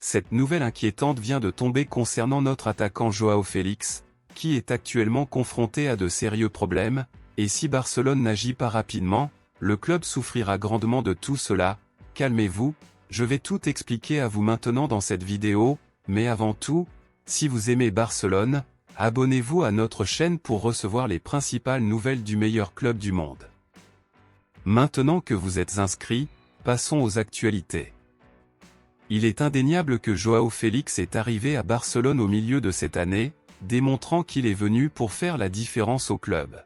cette nouvelle inquiétante vient de tomber concernant notre attaquant Joao Félix, qui est actuellement confronté à de sérieux problèmes, et si Barcelone n'agit pas rapidement, le club souffrira grandement de tout cela. Calmez-vous, je vais tout expliquer à vous maintenant dans cette vidéo, mais avant tout, si vous aimez Barcelone, abonnez-vous à notre chaîne pour recevoir les principales nouvelles du meilleur club du monde. Maintenant que vous êtes inscrits, passons aux actualités. Il est indéniable que Joao Félix est arrivé à Barcelone au milieu de cette année, démontrant qu'il est venu pour faire la différence au club.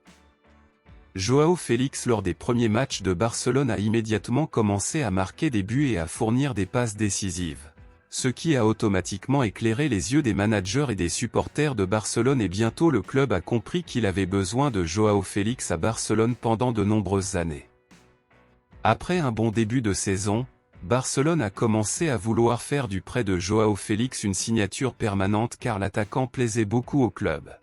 Joao Félix lors des premiers matchs de Barcelone a immédiatement commencé à marquer des buts et à fournir des passes décisives. Ce qui a automatiquement éclairé les yeux des managers et des supporters de Barcelone, et bientôt le club a compris qu'il avait besoin de Joao Félix à Barcelone pendant de nombreuses années. Après un bon début de saison, Barcelone a commencé à vouloir faire du prêt de Joao Félix une signature permanente car l'attaquant plaisait beaucoup au club.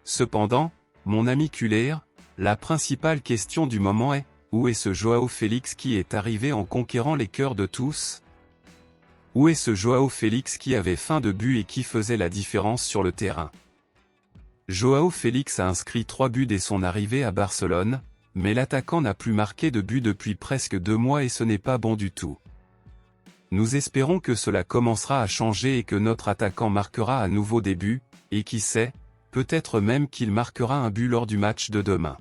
Cependant, mon ami culé, la principale question du moment est, où est ce Joao Félix qui est arrivé en conquérant les cœurs de tous? Où est ce Joao Félix qui avait faim de but et qui faisait la différence sur le terrain? Joao Félix a inscrit 3 buts dès son arrivée à Barcelone, mais l'attaquant n'a plus marqué de but depuis presque 2 mois et ce n'est pas bon du tout. Nous espérons que cela commencera à changer et que notre attaquant marquera à nouveau des buts, et qui sait, peut-être même qu'il marquera un but lors du match de demain.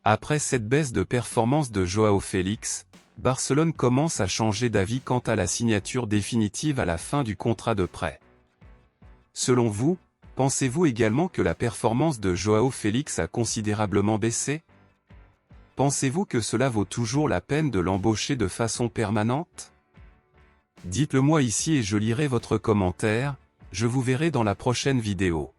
Après cette baisse de performance de Joao Félix, Barcelone commence à changer d'avis quant à la signature définitive à la fin du contrat de prêt. Selon vous, pensez-vous également que la performance de Joao Félix a considérablement baissé? Pensez-vous que cela vaut toujours la peine de l'embaucher de façon permanente? Dites-le moi ici et je lirai votre commentaire, je vous verrai dans la prochaine vidéo.